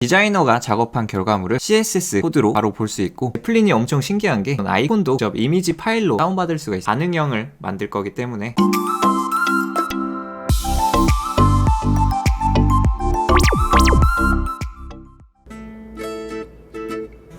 디자이너가 작업한 결과물을 CSS 코드로 바로 볼 수 있고, 제플린이 엄청 신기한 게 아이콘도 직접 이미지 파일로 다운받을 수가 있어요. 반응형을 만들 거기 때문에.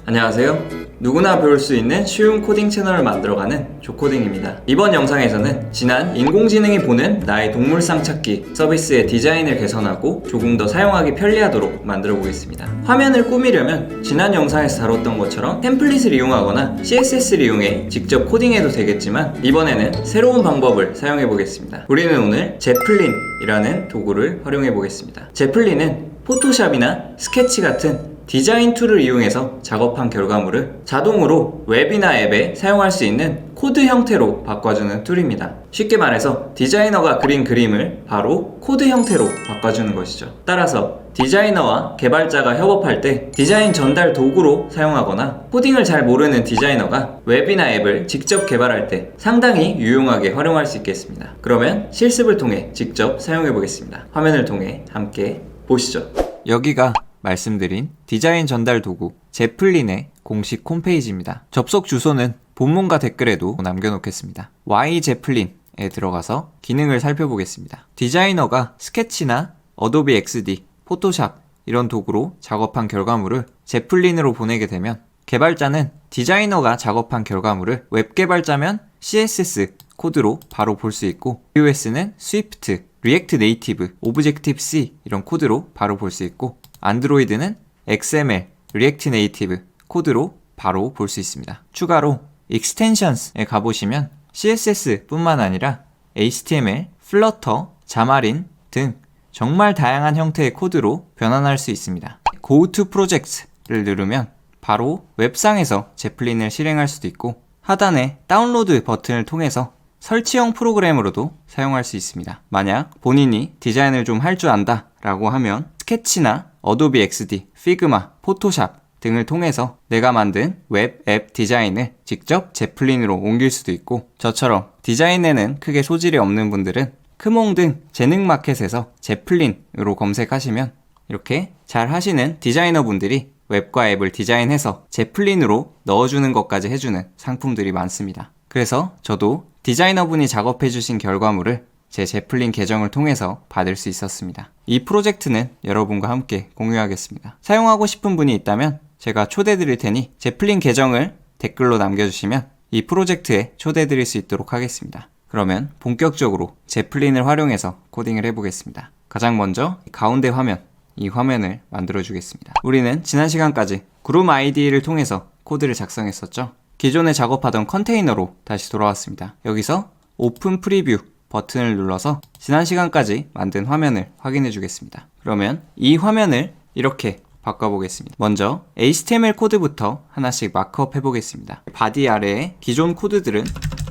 안녕하세요. 누구나 배울 수 있는 쉬운 코딩 채널을 만들어가는 조코딩입니다. 이번 영상에서는 지난 인공지능이 보는 나의 동물상 찾기 서비스의 디자인을 개선하고 조금 더 사용하기 편리하도록 만들어 보겠습니다. 화면을 꾸미려면 지난 영상에서 다뤘던 것처럼 템플릿을 이용하거나 CSS를 이용해 직접 코딩해도 되겠지만, 이번에는 새로운 방법을 사용해 보겠습니다. 우리는 오늘 제플린이라는 도구를 활용해 보겠습니다. 제플린은 포토샵이나 스케치 같은 디자인 툴을 이용해서 작업한 결과물을 자동으로 웹이나 앱에 사용할 수 있는 코드 형태로 바꿔주는 툴입니다. 쉽게 말해서 디자이너가 그린 그림을 바로 코드 형태로 바꿔주는 것이죠. 따라서 디자이너와 개발자가 협업할 때 디자인 전달 도구로 사용하거나, 코딩을 잘 모르는 디자이너가 웹이나 앱을 직접 개발할 때 상당히 유용하게 활용할 수 있겠습니다. 그러면 실습을 통해 직접 사용해 보겠습니다. 화면을 통해 함께 보시죠. 여기가 말씀드린 디자인 전달 도구 제플린의 공식 홈페이지입니다. 접속 주소는 본문과 댓글에도 남겨놓겠습니다. y제플린에 들어가서 기능을 살펴보겠습니다. 디자이너가 스케치나 어도비 XD, 포토샵 이런 도구로 작업한 결과물을 제플린으로 보내게 되면, 개발자는 디자이너가 작업한 결과물을 웹 개발자면 CSS 코드로 바로 볼 수 있고, iOS는 스위프트, 리액트 네이티브, 오브젝티브 C 이런 코드로 바로 볼 수 있고, 안드로이드는 XML, 리액트 네이티브 코드로 바로 볼 수 있습니다. 추가로 익스텐션스에 가보시면 CSS 뿐만 아니라 HTML, 플러터, 자마린 등 정말 다양한 형태의 코드로 변환할 수 있습니다. Go to Project를 누르면 바로 웹상에서 제플린을 실행할 수도 있고, 하단에 다운로드 버튼을 통해서 설치형 프로그램으로도 사용할 수 있습니다. 만약 본인이 디자인을 좀 할 줄 안다 라고 하면 스케치나 어도비 XD, 피그마, 포토샵 등을 통해서 내가 만든 웹 앱 디자인을 직접 제플린으로 옮길 수도 있고, 저처럼 디자인에는 크게 소질이 없는 분들은 크몽 등 재능 마켓에서 제플린으로 검색하시면 이렇게 잘 하시는 디자이너 분들이 웹과 앱을 디자인해서 제플린으로 넣어주는 것까지 해주는 상품들이 많습니다. 그래서 저도 디자이너분이 작업해주신 결과물을 제 제플린 계정을 통해서 받을 수 있었습니다. 이 프로젝트는 여러분과 함께 공유하겠습니다. 사용하고 싶은 분이 있다면 제가 초대 드릴 테니 제플린 계정을 댓글로 남겨주시면 이 프로젝트에 초대 드릴 수 있도록 하겠습니다. 그러면 본격적으로 제플린을 활용해서 코딩을 해보겠습니다. 가장 먼저 가운데 화면, 이 화면을 만들어 주겠습니다. 우리는 지난 시간까지 그룹 아이디를 통해서 코드를 작성했었죠. 기존에 작업하던 컨테이너로 다시 돌아왔습니다. 여기서 오픈 프리뷰 버튼을 눌러서 지난 시간까지 만든 화면을 확인해 주겠습니다. 그러면 이 화면을 이렇게 바꿔보겠습니다. 먼저 HTML 코드부터 하나씩 마크업 해보겠습니다. 바디 아래에 기존 코드들은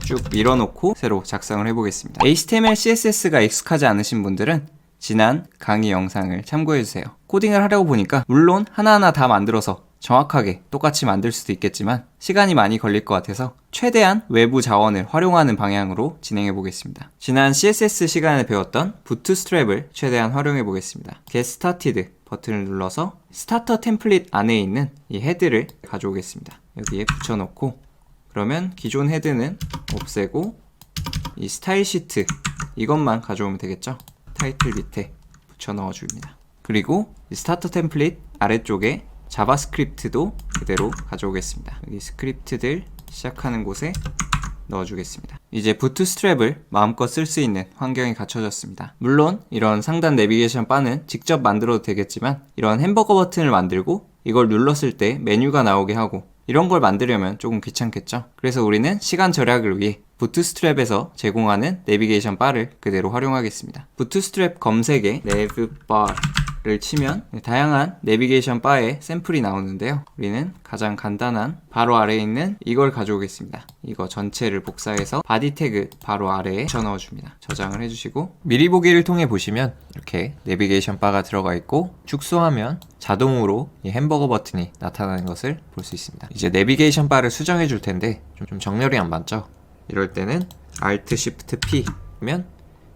쭉 밀어놓고 새로 작성을 해보겠습니다. HTML, CSS가 익숙하지 않으신 분들은 지난 강의 영상을 참고해주세요. 코딩을 하려고 보니까 물론 하나하나 다 만들어서 정확하게 똑같이 만들 수도 있겠지만 시간이 많이 걸릴 것 같아서 최대한 외부 자원을 활용하는 방향으로 진행해 보겠습니다. 지난 CSS 시간에 배웠던 부트스트랩을 최대한 활용해 보겠습니다. Get Started 버튼을 눌러서 스타터 템플릿 안에 있는 이 헤드를 가져오겠습니다. 여기에 붙여놓고, 그러면 기존 헤드는 없애고 이 스타일 시트 이것만 가져오면 되겠죠. 타이틀 밑에 붙여 넣어줍니다. 그리고 이 스타터 템플릿 아래쪽에 자바스크립트도 그대로 가져오겠습니다. 여기 스크립트들 시작하는 곳에 넣어주겠습니다. 이제 부트스트랩을 마음껏 쓸 수 있는 환경이 갖춰졌습니다. 물론 이런 상단 내비게이션 바는 직접 만들어도 되겠지만, 이런 햄버거 버튼을 만들고 이걸 눌렀을 때 메뉴가 나오게 하고 이런 걸 만들려면 조금 귀찮겠죠. 그래서 우리는 시간 절약을 위해 부트스트랩에서 제공하는 내비게이션 바를 그대로 활용하겠습니다. 부트스트랩 검색에 네브바를 치면 다양한 내비게이션 바의 샘플이 나오는데요. 우리는 가장 간단한 바로 아래에 있는 이걸 가져오겠습니다. 이거 전체를 복사해서 바디 태그 바로 아래에 붙여넣어줍니다. 저장을 해주시고 미리 보기를 통해 보시면 이렇게 내비게이션 바가 들어가 있고, 축소하면 자동으로 이 햄버거 버튼이 나타나는 것을 볼 수 있습니다. 이제 내비게이션 바를 수정해 줄 텐데 좀 정렬이 안 맞죠? 이럴 때는 Alt Shift P면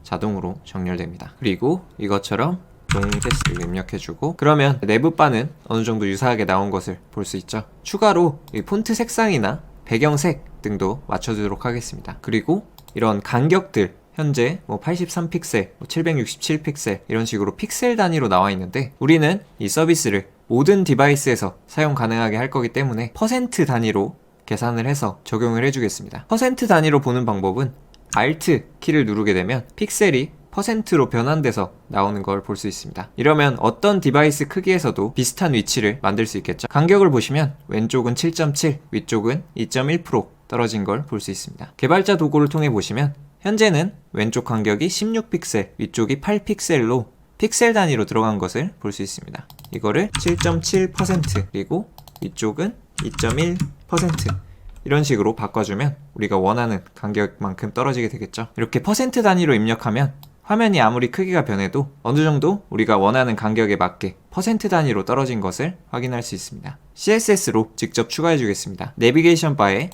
자동으로 정렬됩니다. 그리고 이것처럼 테스트를 입력해주고, 그러면 내부 바는 어느 정도 유사하게 나온 것을 볼 수 있죠. 추가로 이 폰트 색상이나 배경색 등도 맞춰주도록 하겠습니다. 그리고 이런 간격들, 현재 83픽셀, 767픽셀 이런 식으로 픽셀 단위로 나와 있는데, 우리는 이 서비스를 모든 디바이스에서 사용 가능하게 할 거기 때문에 퍼센트 단위로 계산을 해서 적용을 해주겠습니다. 퍼센트 단위로 보는 방법은 Alt 키를 누르게 되면 픽셀이 퍼센트로 변환돼서 나오는 걸 볼 수 있습니다. 이러면 어떤 디바이스 크기에서도 비슷한 위치를 만들 수 있겠죠. 간격을 보시면 왼쪽은 7.7, 위쪽은 2.1% 떨어진 걸 볼 수 있습니다. 개발자 도구를 통해 보시면 현재는 왼쪽 간격이 16픽셀, 위쪽이 8픽셀로 픽셀 단위로 들어간 것을 볼 수 있습니다. 이거를 7.7% 그리고 위쪽은 2.1% 이런 식으로 바꿔주면 우리가 원하는 간격만큼 떨어지게 되겠죠. 이렇게 퍼센트 단위로 입력하면 화면이 아무리 크기가 변해도 어느 정도 우리가 원하는 간격에 맞게 퍼센트 단위로 떨어진 것을 확인할 수 있습니다. CSS로 직접 추가해 주겠습니다. 내비게이션 바에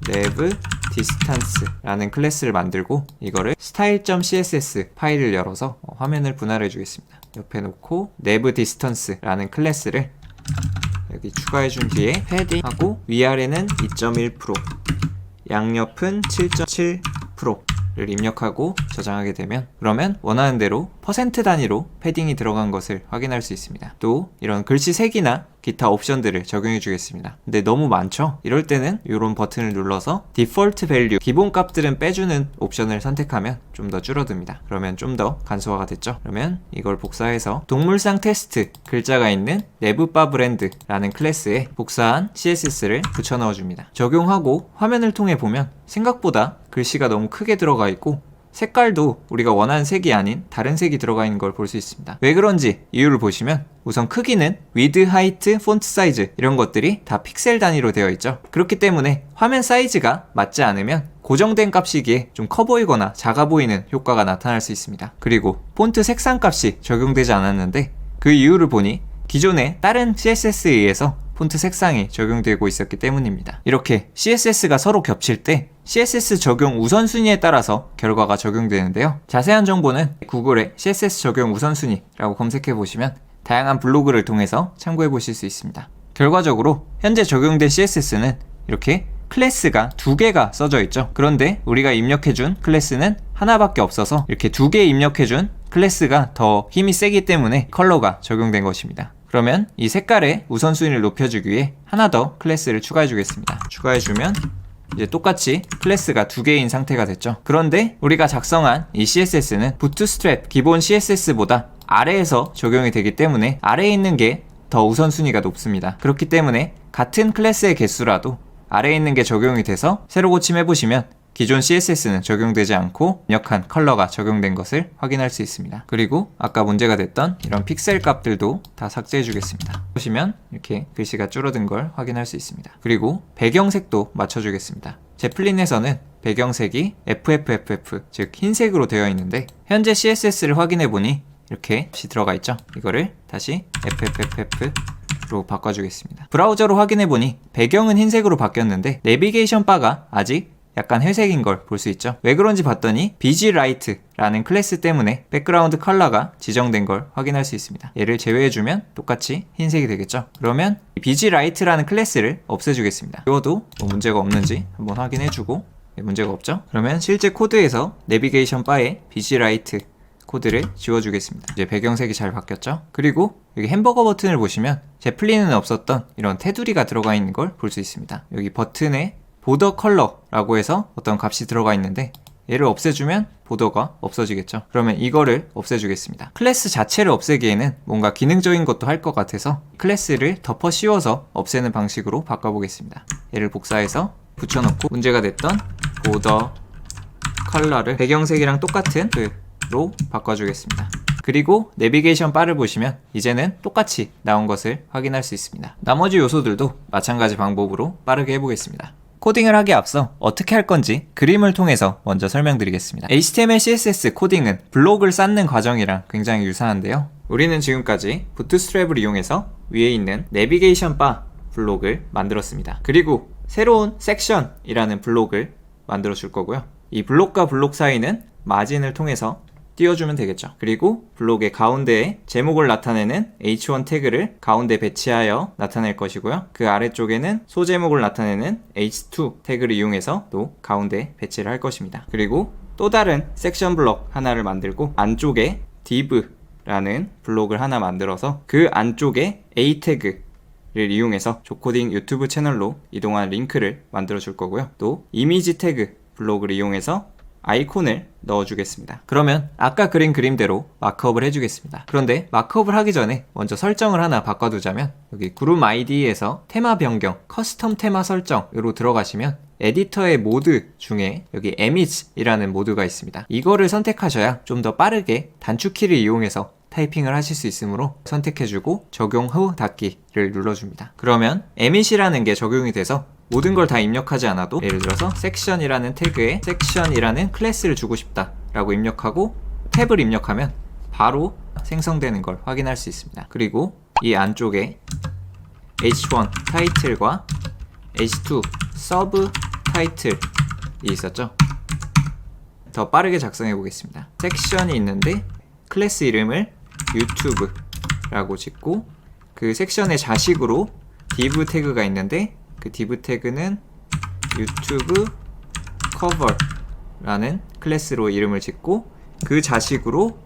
nav distance 라는 클래스를 만들고, 이거를 style.css 파일을 열어서 화면을 분할해 주겠습니다. 옆에 놓고 nav distance 라는 클래스를 여기 추가해 준 뒤에 패딩하고, 위아래는 2.1%, 양옆은 7.7%를 입력하고 저장하게 되면, 그러면 원하는 대로 퍼센트 단위로 패딩이 들어간 것을 확인할 수 있습니다. 또 이런 글씨 색이나 기타 옵션들을 적용해 주겠습니다. 근데 너무 많죠? 이럴 때는 이런 버튼을 눌러서 디폴트 밸류, 기본 값들은 빼주는 옵션을 선택하면 좀 더 줄어듭니다. 그러면 좀 더 간소화가 됐죠? 그러면 이걸 복사해서 동물상 테스트 글자가 있는 네브바 브랜드라는 클래스에 복사한 CSS를 붙여 넣어줍니다. 적용하고 화면을 통해 보면 생각보다 글씨가 너무 크게 들어가 있고, 색깔도 우리가 원하는 색이 아닌 다른 색이 들어가 있는 걸 볼 수 있습니다. 왜 그런지 이유를 보시면, 우선 크기는 width, height, font size 이런 것들이 다 픽셀 단위로 되어 있죠. 그렇기 때문에 화면 사이즈가 맞지 않으면 고정된 값이기에 좀 커 보이거나 작아 보이는 효과가 나타날 수 있습니다. 그리고 폰트 색상 값이 적용되지 않았는데, 그 이유를 보니 기존에 다른 CSS에 의해서 폰트 색상이 적용되고 있었기 때문입니다. 이렇게 CSS가 서로 겹칠 때 CSS 적용 우선순위에 따라서 결과가 적용되는데요. 자세한 정보는 구글에 CSS 적용 우선순위라고 검색해 보시면 다양한 블로그를 통해서 참고해 보실 수 있습니다. 결과적으로 현재 적용된 CSS는 이렇게 클래스가 2개가 써져 있죠. 그런데 우리가 입력해준 클래스는 하나밖에 없어서 이렇게 2개 입력해준 클래스가 더 힘이 세기 때문에 컬러가 적용된 것입니다. 그러면 이 색깔의 우선순위를 높여주기 위해 하나 더 클래스를 추가해 주겠습니다. 추가해주면 이제 똑같이 클래스가 2개인 상태가 됐죠. 그런데 우리가 작성한 이 CSS는 부트스트랩 기본 CSS보다 아래에서 적용이 되기 때문에 아래에 있는 게 더 우선순위가 높습니다. 그렇기 때문에 같은 클래스의 개수라도 아래에 있는 게 적용이 돼서 새로 고침해보시면 기존 CSS는 적용되지 않고 입력한 컬러가 적용된 것을 확인할 수 있습니다. 그리고 아까 문제가 됐던 이런 픽셀 값들도 다 삭제해 주겠습니다. 보시면 이렇게 글씨가 줄어든 걸 확인할 수 있습니다. 그리고 배경색도 맞춰주겠습니다. 제플린에서는 배경색이 FFFF, 즉 흰색으로 되어 있는데, 현재 CSS를 확인해 보니 이렇게 값이 들어가 있죠. 이거를 다시 FFFF로 바꿔주겠습니다. 브라우저로 확인해 보니 배경은 흰색으로 바뀌었는데 내비게이션 바가 아직 약간 회색인 걸 볼 수 있죠. 왜 그런지 봤더니 BGLight라는 클래스 때문에 백그라운드 컬러가 지정된 걸 확인할 수 있습니다. 얘를 제외해주면 똑같이 흰색이 되겠죠. 그러면 BGLight라는 클래스를 없애주겠습니다. 이것도 뭐 문제가 없는지 한번 확인해주고, 문제가 없죠. 그러면 실제 코드에서 내비게이션 바에 BGLight 코드를 지워주겠습니다. 이제 배경색이 잘 바뀌었죠. 그리고 여기 햄버거 버튼을 보시면 제플린에는 없었던 이런 테두리가 들어가 있는 걸 볼 수 있습니다. 여기 버튼에 보더 컬러라고 해서 어떤 값이 들어가 있는데, 얘를 없애주면 보더가 없어지겠죠. 그러면 이거를 없애주겠습니다. 클래스 자체를 없애기에는 뭔가 기능적인 것도 할 것 같아서 클래스를 덮어 씌워서 없애는 방식으로 바꿔보겠습니다. 얘를 복사해서 붙여놓고 문제가 됐던 보더 컬러를 배경색이랑 똑같은 로 바꿔주겠습니다. 그리고 내비게이션 바를 보시면 이제는 똑같이 나온 것을 확인할 수 있습니다. 나머지 요소들도 마찬가지 방법으로 빠르게 해보겠습니다. 코딩을 하기에 앞서 어떻게 할 건지 그림을 통해서 먼저 설명드리겠습니다. HTML, CSS 코딩은 블록을 쌓는 과정이랑 굉장히 유사한데요. 우리는 지금까지 부트스트랩을 이용해서 위에 있는 내비게이션 바 블록을 만들었습니다. 그리고 새로운 섹션이라는 블록을 만들어 줄 거고요. 이 블록과 블록 사이는 마진을 통해서 띄워주면 되겠죠. 그리고 블록의 가운데에 제목을 나타내는 h1 태그를 가운데 배치하여 나타낼 것이고요. 그 아래쪽에는 소제목을 나타내는 h2 태그를 이용해서 또 가운데 배치를 할 것입니다. 그리고 또 다른 섹션 블록 하나를 만들고 안쪽에 div라는 블록을 하나 만들어서 그 안쪽에 a 태그를 이용해서 조코딩 유튜브 채널로 이동한 링크를 만들어 줄 거고요. 또 이미지 태그 블록을 이용해서 아이콘을 넣어주겠습니다. 그러면 아까 그린 그림대로 마크업을 해주겠습니다. 그런데 마크업을 하기 전에 먼저 설정을 하나 바꿔두자면 여기 그룹 ID에서 테마 변경, 커스텀 테마 설정으로 들어가시면 에디터의 모드 중에 여기 Emige이라는 모드가 있습니다. 이거를 선택하셔야 좀 더 빠르게 단축키를 이용해서 타이핑을 하실 수 있으므로 선택해주고 적용 후 닫기를 눌러줍니다. 그러면 Emige이라는 게 적용이 돼서 모든 걸 다 입력하지 않아도 예를 들어서 섹션이라는 태그에 섹션이라는 클래스를 주고 싶다 라고 입력하고 탭을 입력하면 바로 생성되는 걸 확인할 수 있습니다. 그리고 이 안쪽에 h1 타이틀과 h2 서브 타이틀이 있었죠. 더 빠르게 작성해 보겠습니다. 섹션이 있는데 클래스 이름을 유튜브 라고 짓고 그 섹션의 자식으로 div 태그가 있는데 그 div 태그는 유튜브 커버라는 클래스로 이름을 짓고 그 자식으로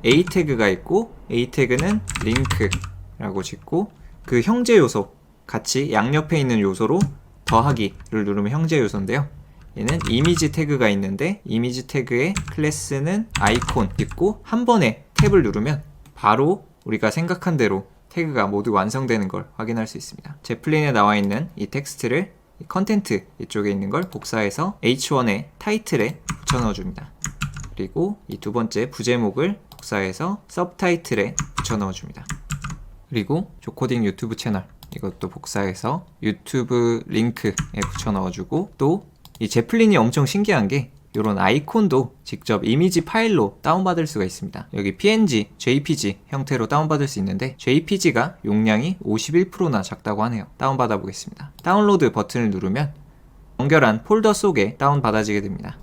a 태그가 있고 a 태그는 링크라고 짓고 그 형제 요소 같이 양옆에 있는 요소로 더하기를 누르면 형제 요소인데요. 얘는 이미지 태그가 있는데 이미지 태그의 클래스는 아이콘 짓고 한 번에 탭을 누르면 바로 우리가 생각한 대로 태그가 모두 완성되는 걸 확인할 수 있습니다. 제플린에 나와 있는 이 텍스트를 이 컨텐트 이쪽에 있는 걸 복사해서 h1의 타이틀에 붙여 넣어줍니다. 그리고 이 두 번째 부제목을 복사해서 서브타이틀에 붙여 넣어줍니다. 그리고 조코딩 유튜브 채널 이것도 복사해서 유튜브 링크에 붙여 넣어주고 또 이 제플린이 엄청 신기한 게 이런 아이콘도 직접 이미지 파일로 다운받을 수가 있습니다. 여기 PNG, JPG 형태로 다운받을 수 있는데 JPG가 용량이 51%나 작다고 하네요. 다운받아 보겠습니다. 다운로드 버튼을 누르면 연결한 폴더 속에 다운받아지게 됩니다.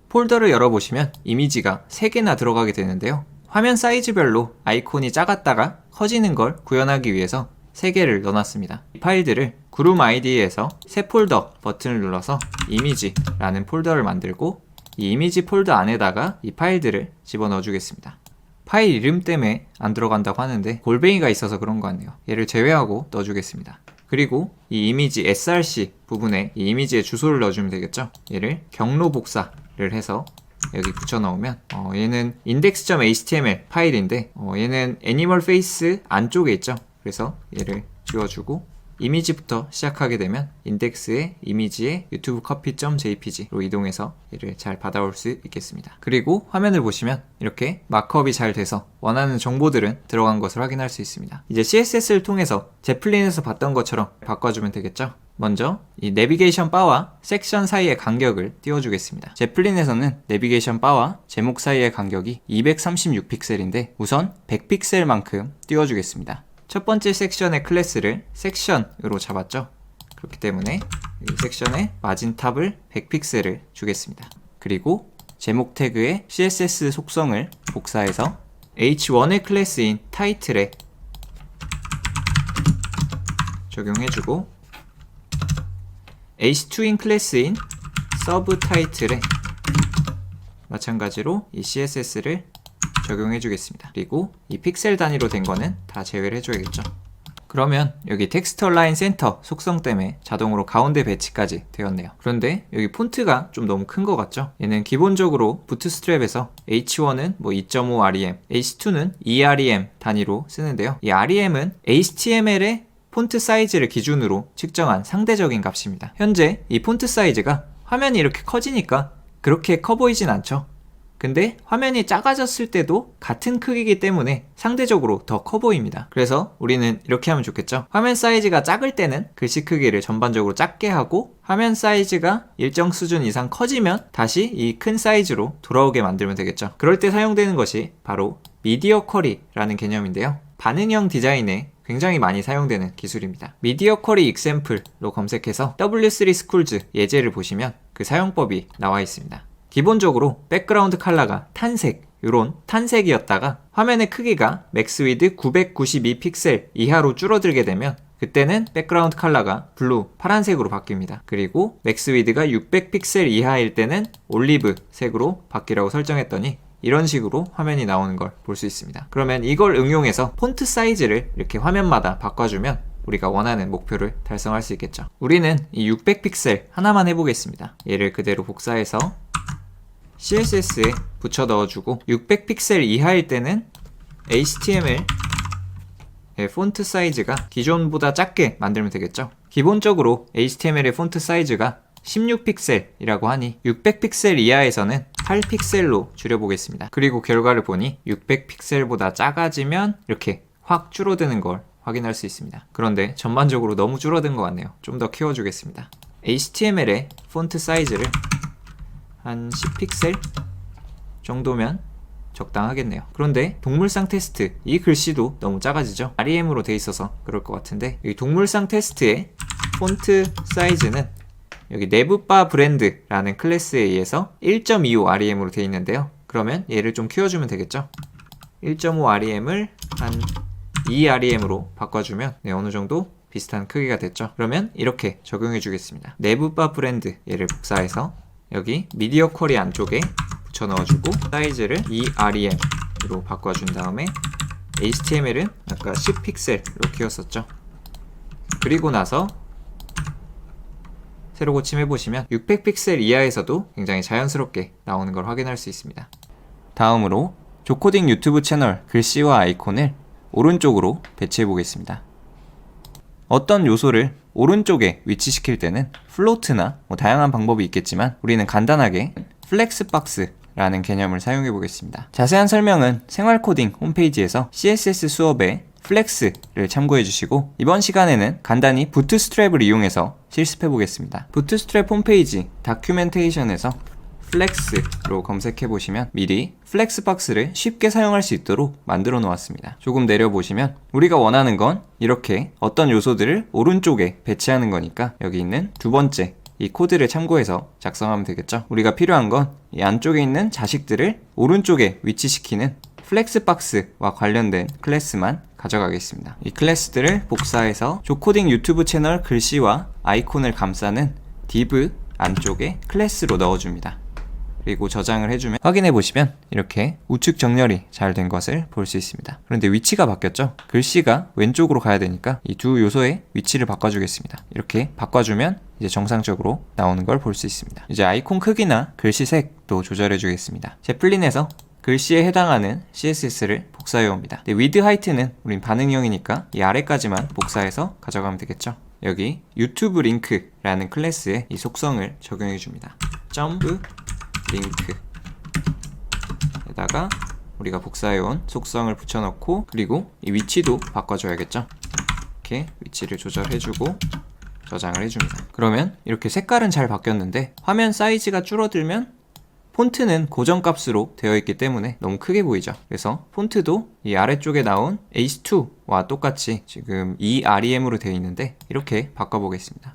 폴더를 열어보시면 이미지가 3개나 들어가게 되는데요. 화면 사이즈별로 아이콘이 작았다가 커지는 걸 구현하기 위해서 3개를 넣어놨습니다. 이 파일들을 그룹 ID에서 새 폴더 버튼을 눌러서 이미지라는 폴더를 만들고 이 이미지 폴더 안에다가 이 파일들을 집어넣어 주겠습니다. 파일 이름 때문에 안 들어간다고 하는데 골뱅이가 있어서 그런 것 같네요. 얘를 제외하고 넣어주겠습니다. 그리고 이 이미지 src 부분에 이 이미지의 주소를 넣어주면 되겠죠. 얘를 경로 복사를 해서 여기 붙여 넣으면 얘는 index.html 파일인데 얘는 애니멀 페이스 안쪽에 있죠. 그래서 얘를 지워주고 이미지부터 시작하게 되면 인덱스의 이미지의 유튜브 copy.jpg로 이동해서 얘를 잘 받아올 수 있겠습니다. 그리고 화면을 보시면 이렇게 마크업이 잘 돼서 원하는 정보들은 들어간 것을 확인할 수 있습니다. 이제 CSS를 통해서 제플린에서 봤던 것처럼 바꿔주면 되겠죠. 먼저 이 내비게이션 바와 섹션 사이의 간격을 띄워주겠습니다. 제플린에서는 내비게이션 바와 제목 사이의 간격이 236픽셀인데 우선 100픽셀만큼 띄워주겠습니다. 첫 번째 섹션의 클래스를 섹션으로 잡았죠. 그렇기 때문에 이 섹션의 마진 탑을 100픽셀을 주겠습니다. 그리고 제목 태그의 CSS 속성을 복사해서 h1의 클래스인 타이틀에 적용해주고 h2인 클래스인 서브 타이틀에 마찬가지로 이 CSS를 적용해 주겠습니다. 그리고 이 픽셀 단위로 된 거는 다 제외를 해줘야겠죠. 그러면 여기 텍스트 얼라인 센터 속성 때문에 자동으로 가운데 배치까지 되었네요. 그런데 여기 폰트가 좀 너무 큰 것 같죠? 얘는 기본적으로 부트스트랩에서 H1은 뭐 2.5 rem, H2는 2 rem 단위로 쓰는데요. 이 rem은 HTML의 폰트 사이즈를 기준으로 측정한 상대적인 값입니다. 현재 이 폰트 사이즈가 화면이 이렇게 커지니까 그렇게 커 보이진 않죠? 근데 화면이 작아졌을 때도 같은 크기이기 때문에 상대적으로 더 커 보입니다. 그래서 우리는 이렇게 하면 좋겠죠. 화면 사이즈가 작을 때는 글씨 크기를 전반적으로 작게 하고 화면 사이즈가 일정 수준 이상 커지면 다시 이 큰 사이즈로 돌아오게 만들면 되겠죠. 그럴 때 사용되는 것이 바로 미디어 쿼리라는 개념인데요. 반응형 디자인에 굉장히 많이 사용되는 기술입니다. 미디어 쿼리 example로 검색해서 W3 Schools 예제를 보시면 그 사용법이 나와 있습니다. 기본적으로 백그라운드 컬러가 탄색 이런 탄색이었다가 화면의 크기가 맥스 위드 992 픽셀 이하로 줄어들게 되면 그때는 백그라운드 컬러가 블루, 파란색으로 바뀝니다. 그리고 맥스 위드가 600 픽셀 이하일 때는 올리브 색으로 바뀌라고 설정했더니 이런 식으로 화면이 나오는 걸 볼 수 있습니다. 그러면 이걸 응용해서 폰트 사이즈를 이렇게 화면마다 바꿔주면 우리가 원하는 목표를 달성할 수 있겠죠. 우리는 이 600 픽셀 하나만 해보겠습니다. 얘를 그대로 복사해서 CSS에 붙여 넣어주고 600 픽셀 이하일 때는 HTML 폰트 사이즈가 기존보다 작게 만들면 되겠죠. 기본적으로 HTML의 폰트 사이즈가 16픽셀이라고 하니 600픽셀 이하에서는 8픽셀로 줄여보겠습니다. 그리고 결과를 보니 600픽셀보다 작아지면 이렇게 확 줄어드는 걸 확인할 수 있습니다. 그런데 전반적으로 너무 줄어든 것 같네요. 좀 더 키워주겠습니다. HTML의 폰트 사이즈를 한 10픽셀 정도면 적당하겠네요. 그런데 동물상 테스트, 이 글씨도 너무 작아지죠? REM으로 돼 있어서 그럴 것 같은데 이 동물상 테스트의 폰트 사이즈는 여기 네브바 브랜드라는 클래스에 의해서 1.25 REM으로 돼 있는데요. 그러면 얘를 좀 키워주면 되겠죠? 1.5 REM을 한 2 REM으로 바꿔주면 어느 정도 비슷한 크기가 됐죠. 그러면 이렇게 적용해 주겠습니다. 네브바 브랜드 얘를 복사해서 여기 미디어 쿼리 안쪽에 붙여 넣어주고 사이즈를 2 REM으로 바꿔준 다음에 HTML은 아까 10픽셀로 키웠었죠. 그리고 나서 새로 고침해보시면 600픽셀 이하에서도 굉장히 자연스럽게 나오는 걸 확인할 수 있습니다. 다음으로 조코딩 유튜브 채널 글씨와 아이콘을 오른쪽으로 배치해 보겠습니다. 어떤 요소를 오른쪽에 위치시킬 때는 플로트나 다양한 방법이 있겠지만 우리는 간단하게 플렉스박스라는 개념을 사용해 보겠습니다. 자세한 설명은 생활코딩 홈페이지에서 CSS 수업의 플렉스를 참고해 주시고 이번 시간에는 간단히 부트스트랩을 이용해서 실습해 보겠습니다. 부트스트랩 홈페이지 다큐멘테이션에서 플렉스로 검색해 보시면 미리 플렉스박스를 쉽게 사용할 수 있도록 만들어 놓았습니다. 조금 내려 보시면 우리가 원하는 건 이렇게 어떤 요소들을 오른쪽에 배치하는 거니까 여기 있는 두 번째 이 코드를 참고해서 작성하면 되겠죠. 우리가 필요한 건 이 안쪽에 있는 자식들을 오른쪽에 위치시키는 플렉스박스와 관련된 클래스만 가져가겠습니다. 이 클래스들을 복사해서 조코딩 유튜브 채널 글씨와 아이콘을 감싸는 div 안쪽에 클래스로 넣어줍니다. 그리고 저장을 해주면 확인해 보시면 이렇게 우측 정렬이 잘 된 것을 볼 수 있습니다. 그런데 위치가 바뀌었죠? 글씨가 왼쪽으로 가야 되니까 이 두 요소의 위치를 바꿔주겠습니다. 이렇게 바꿔주면 이제 정상적으로 나오는 걸 볼 수 있습니다. 이제 아이콘 크기나 글씨 색도 조절해 주겠습니다. 제플린에서 글씨에 해당하는 CSS를 복사해 옵니다. 위드 하이트는 우린 반응형이니까 이 아래까지만 복사해서 가져가면 되겠죠? 여기 유튜브 링크라는 클래스에 이 속성을 적용해 줍니다. 점프 링크에다가 우리가 복사해온 속성을 붙여넣고 그리고 이 위치도 바꿔줘야겠죠. 이렇게 위치를 조절해주고 저장을 해줍니다. 그러면 이렇게 색깔은 잘 바뀌었는데 화면 사이즈가 줄어들면 폰트는 고정값으로 되어 있기 때문에 너무 크게 보이죠. 그래서 폰트도 이 아래쪽에 나온 H2와 똑같이 지금 2 REM으로 되어 있는데 이렇게 바꿔보겠습니다.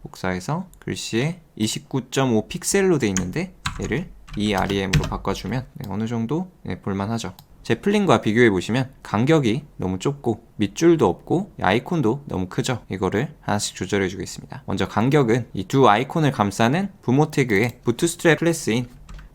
복사해서 글씨에 29.5 픽셀로 되어 있는데 얘를 2 REM으로 바꿔주면 어느 정도 볼만하죠. 제플린과 비교해보시면 간격이 너무 좁고 밑줄도 없고 아이콘도 너무 크죠. 이거를 하나씩 조절해 주겠습니다. 먼저 간격은 이 두 아이콘을 감싸는 부모 태그에 부트스트랩 클래스인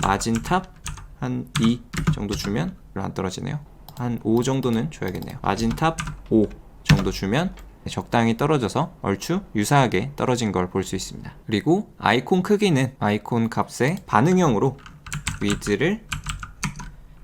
마진탑 한 2 정도 주면 별로 안 떨어지네요. 한 5 정도는 줘야겠네요. 마진탑 5 정도 주면 적당히 떨어져서 얼추 유사하게 떨어진 걸 볼 수 있습니다. 그리고 아이콘 크기는 아이콘 값의 반응형으로 위드를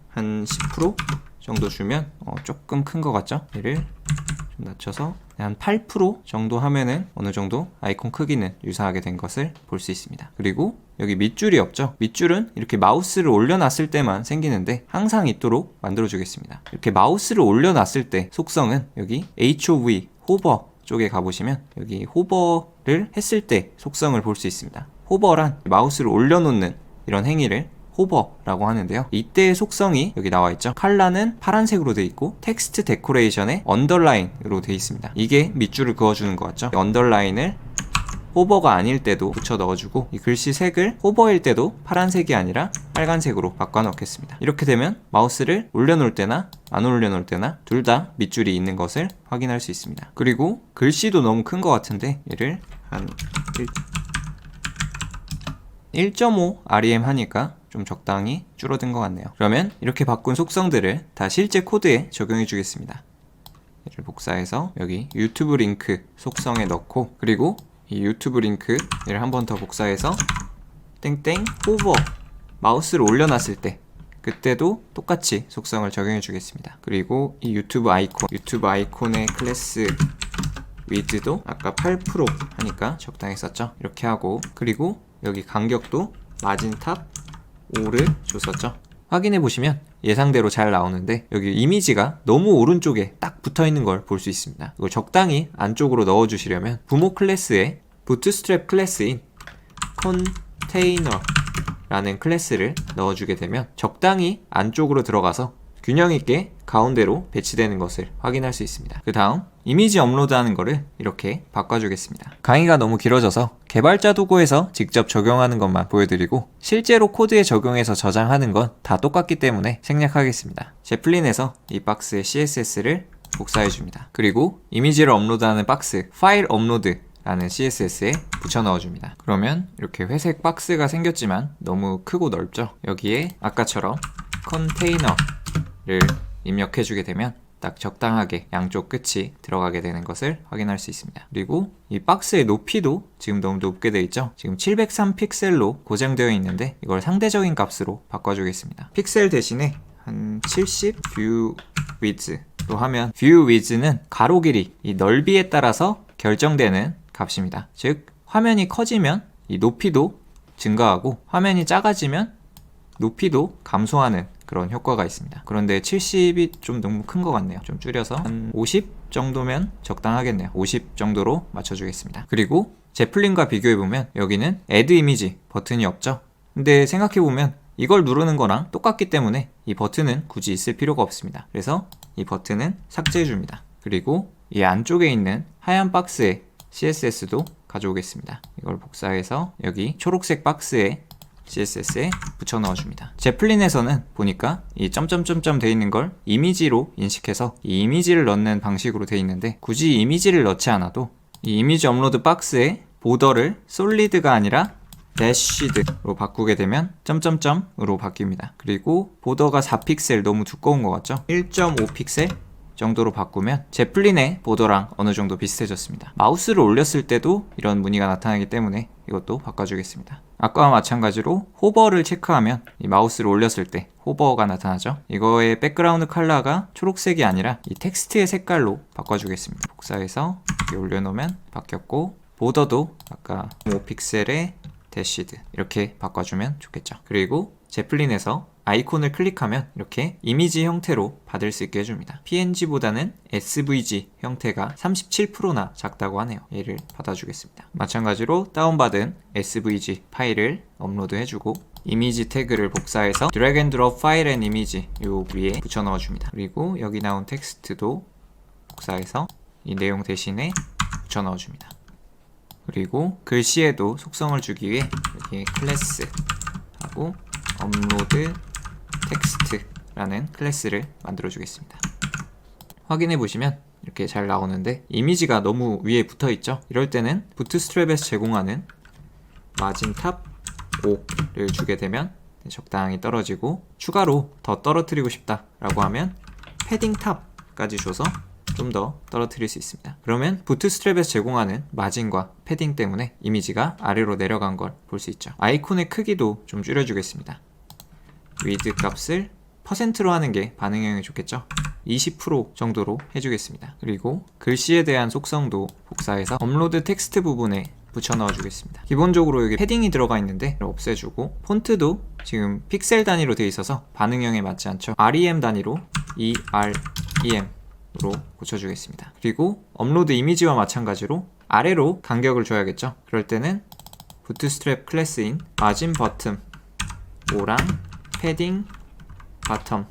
한 10% 정도 주면 조금 큰 것 같죠? 얘를 좀 낮춰서 한 8% 정도 하면은 어느 정도 아이콘 크기는 유사하게 된 것을 볼 수 있습니다. 그리고 여기 밑줄이 없죠? 밑줄은 이렇게 마우스를 올려놨을 때만 생기는데 항상 있도록 만들어주겠습니다. 이렇게 마우스를 올려놨을 때 속성은 여기 HOV, 호버 쪽에 가보시면 여기 호버를 했을 때 속성을 볼 수 있습니다. 호버란 마우스를 올려놓는 이런 행위를 호버라고 하는데요. 이때의 속성이 여기 나와 있죠. 컬러는 파란색으로 되어 있고 텍스트 데코레이션에 언더라인으로 되어 있습니다. 이게 밑줄을 그어주는 것 같죠. 언더라인을 호버가 아닐 때도 붙여 넣어주고, 이 글씨 색을 호버일 때도 파란색이 아니라 빨간색으로 바꿔 넣겠습니다. 이렇게 되면 마우스를 올려놓을 때나 안 올려놓을 때나 둘 다 밑줄이 있는 것을 확인할 수 있습니다. 그리고 글씨도 너무 큰 것 같은데 얘를 한 1.5 REM 하니까 좀 적당히 줄어든 것 같네요. 그러면 이렇게 바꾼 속성들을 다 실제 코드에 적용해 주겠습니다. 얘를 복사해서 여기 유튜브 링크 속성에 넣고, 그리고 이 유튜브 링크 얘를 한 번 더 복사해서 땡땡 호버 마우스를 올려놨을 때 그때도 똑같이 속성을 적용해 주겠습니다. 그리고 이 유튜브 아이콘의 클래스 위드도 아까 8% 하니까 적당히 썼죠. 이렇게 하고, 그리고 여기 간격도 마진 탑 5를 줬었죠. 확인해 보시면 예상대로 잘 나오는데 여기 이미지가 너무 오른쪽에 딱 붙어 있는 걸 볼 수 있습니다. 이걸 적당히 안쪽으로 넣어 주시려면 부모 클래스에 부트스트랩 클래스인 컨테이너라는 클래스를 넣어 주게 되면 적당히 안쪽으로 들어가서 균형 있게 가운데로 배치되는 것을 확인할 수 있습니다. 그 다음 이미지 업로드하는 거를 이렇게 바꿔주겠습니다. 강의가 너무 길어져서 개발자 도구에서 직접 적용하는 것만 보여드리고 실제로 코드에 적용해서 저장하는 건 다 똑같기 때문에 생략하겠습니다. 제플린에서 이 박스에 CSS를 복사해줍니다. 그리고 이미지를 업로드하는 박스 파일 업로드 라는 CSS에 붙여 넣어줍니다. 그러면 이렇게 회색 박스가 생겼지만 너무 크고 넓죠? 여기에 아까처럼 컨테이너를 입력해주게 되면 딱 적당하게 양쪽 끝이 들어가게 되는 것을 확인할 수 있습니다. 그리고 이 박스의 높이도 지금 너무 높게 되어 있죠? 지금 703 픽셀로 고정되어 있는데 이걸 상대적인 값으로 바꿔주겠습니다. 픽셀 대신에 한 70 뷰 위즈로 하면 뷰 위즈는 가로 길이, 이 넓이에 따라서 결정되는 값입니다. 즉 화면이 커지면 이 높이도 증가하고 화면이 작아지면 높이도 감소하는 그런 효과가 있습니다. 그런데 70이 좀 너무 큰 것 같네요. 좀 줄여서 한 50 정도면 적당하겠네요. 50 정도로 맞춰주겠습니다. 그리고 제플린과 비교해보면 여기는 Add Image 버튼이 없죠? 근데 생각해보면 이걸 누르는 거랑 똑같기 때문에 이 버튼은 굳이 있을 필요가 없습니다. 그래서 이 버튼은 삭제해줍니다. 그리고 이 안쪽에 있는 하얀 박스에 CSS도 가져오겠습니다. 이걸 복사해서 여기 초록색 박스에 CSS에 붙여 넣어줍니다. 제플린에서는 보니까 이 점점점점 돼 있는 걸 이미지로 인식해서 이 이미지를 넣는 방식으로 돼 있는데 굳이 이미지를 넣지 않아도 이 이미지 업로드 박스의 보더를 솔리드가 아니라 대쉬드로 바꾸게 되면 점점점으로 바뀝니다. 그리고 보더가 4픽셀 너무 두꺼운 것 같죠? 1.5픽셀 정도로 바꾸면 제플린의 보더랑 어느 정도 비슷해졌습니다. 마우스를 올렸을 때도 이런 무늬가 나타나기 때문에 이것도 바꿔주겠습니다. 아까와 마찬가지로 호버를 체크하면 이 마우스를 올렸을 때 호버가 나타나죠. 이거의 백그라운드 컬러가 초록색이 아니라 이 텍스트의 색깔로 바꿔주겠습니다. 복사해서 이렇게 올려놓으면 바뀌었고, 보더도 아까 5픽셀의 대시드 이렇게 바꿔주면 좋겠죠. 그리고 제플린에서 아이콘을 클릭하면 이렇게 이미지 형태로 받을 수 있게 해줍니다. PNG보다는 SVG 형태가 37%나 작다고 하네요. 얘를 받아주겠습니다. 마찬가지로 다운받은 SVG 파일을 업로드 해주고 이미지 태그를 복사해서 드래그 앤 드롭 파일 앤 이미지 요 위에 붙여 넣어줍니다. 그리고 여기 나온 텍스트도 복사해서 이 내용 대신에 붙여 넣어줍니다. 그리고 글씨에도 속성을 주기 위해 여기에 클래스하고 업로드 텍스트라는 클래스를 만들어 주겠습니다. 확인해 보시면 이렇게 잘 나오는데 이미지가 너무 위에 붙어 있죠? 이럴 때는 부트스트랩에서 제공하는 마진 탑 5를 주게 되면 적당히 떨어지고, 추가로 더 떨어뜨리고 싶다 라고 하면 패딩 탑까지 줘서 좀 더 떨어뜨릴 수 있습니다. 그러면 부트스트랩에서 제공하는 마진과 패딩 때문에 이미지가 아래로 내려간 걸 볼 수 있죠. 아이콘의 크기도 좀 줄여주겠습니다. 위드 값을 %로 하는 게 반응형이 좋겠죠. 20% 정도로 해주겠습니다. 그리고 글씨에 대한 속성도 복사해서 업로드 텍스트 부분에 붙여 넣어주겠습니다. 기본적으로 여기 패딩이 들어가 있는데 없애주고, 폰트도 지금 픽셀 단위로 되어 있어서 반응형에 맞지 않죠. REM 단위로 EREM으로 고쳐주겠습니다. 그리고 업로드 이미지와 마찬가지로 아래로 간격을 줘야겠죠. 그럴 때는 부트스트랩 클래스인 마진 버튼 5랑 패딩 바텀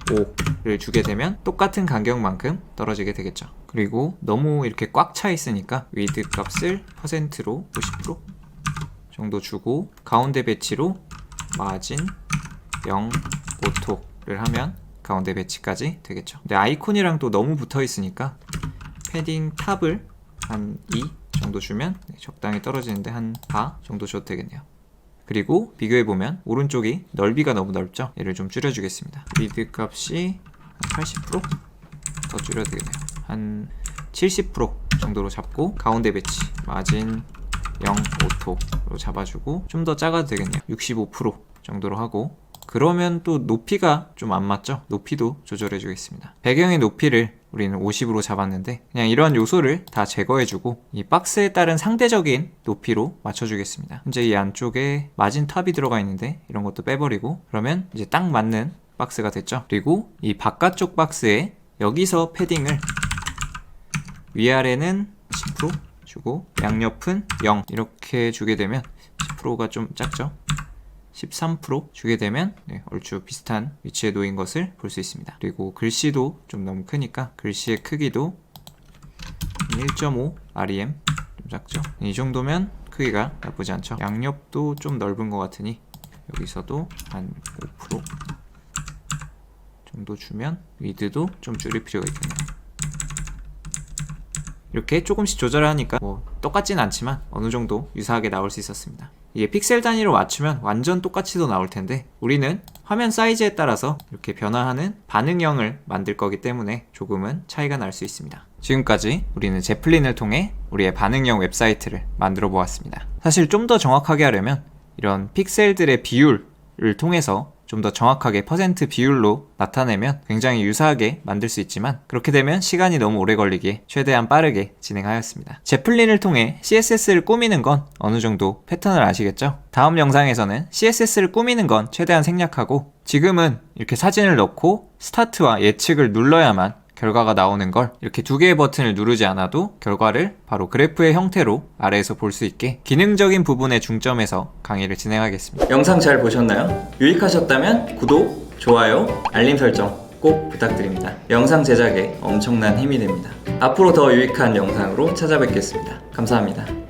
5를 주게 되면 똑같은 간격만큼 떨어지게 되겠죠. 그리고 너무 이렇게 꽉 차 있으니까 위드 값을 %로 50% 정도 주고 가운데 배치로 마진 0 오토를 하면 가운데 배치까지 되겠죠. 근데 아이콘이랑 또 너무 붙어 있으니까 패딩 탑을 한 2 정도 주면 적당히 떨어지는데 한 4 정도 줘도 되겠네요. 그리고 비교해보면 오른쪽이 넓이가 너무 넓죠? 얘를 좀 줄여주겠습니다. 위드 값이 한 80%? 더 줄여도 되겠네요. 한 70% 정도로 잡고 가운데 배치 마진 0 오토로 잡아주고 좀 더 작아도 되겠네요. 65% 정도로 하고 그러면 또 높이가 좀 안 맞죠? 높이도 조절해 주겠습니다. 배경의 높이를 우리는 50으로 잡았는데 그냥 이러한 요소를 다 제거해주고 이 박스에 따른 상대적인 높이로 맞춰주겠습니다. 현재 이 안쪽에 마진 탑이 들어가 있는데 이런 것도 빼버리고 그러면 이제 딱 맞는 박스가 됐죠. 그리고 이 바깥쪽 박스에 여기서 패딩을 위아래는 10% 주고 양옆은 0 이렇게 주게 되면 10%가 좀 작죠. 13% 주게 되면 얼추 비슷한 위치에 놓인 것을 볼 수 있습니다. 그리고 글씨도 좀 너무 크니까 글씨의 크기도 1.5 REM 좀 작죠. 이 정도면 크기가 나쁘지 않죠. 양옆도 좀 넓은 것 같으니 여기서도 한 5% 정도 주면 위드도 좀 줄일 필요가 있겠네요. 이렇게 조금씩 조절을 하니까 뭐 똑같진 않지만 어느 정도 유사하게 나올 수 있었습니다. 이게 픽셀 단위로 맞추면 완전 똑같이도 나올 텐데 우리는 화면 사이즈에 따라서 이렇게 변화하는 반응형을 만들 거기 때문에 조금은 차이가 날 수 있습니다. 지금까지 우리는 제플린을 통해 우리의 반응형 웹사이트를 만들어 보았습니다. 사실 좀 더 정확하게 하려면 이런 픽셀들의 비율을 통해서 좀 더 정확하게 퍼센트 비율로 나타내면 굉장히 유사하게 만들 수 있지만 그렇게 되면 시간이 너무 오래 걸리기에 최대한 빠르게 진행하였습니다. 제플린을 통해 CSS를 꾸미는 건 어느 정도 패턴을 아시겠죠? 다음 영상에서는 CSS를 꾸미는 건 최대한 생략하고 지금은 이렇게 사진을 넣고 스타트와 예측을 눌러야만 결과가 나오는 걸 이렇게 두 개의 버튼을 누르지 않아도 결과를 바로 그래프의 형태로 아래에서 볼 수 있게 기능적인 부분에 중점해서 강의를 진행하겠습니다. 영상 잘 보셨나요? 유익하셨다면 구독, 좋아요, 알림 설정 꼭 부탁드립니다. 영상 제작에 엄청난 힘이 됩니다. 앞으로 더 유익한 영상으로 찾아뵙겠습니다. 감사합니다.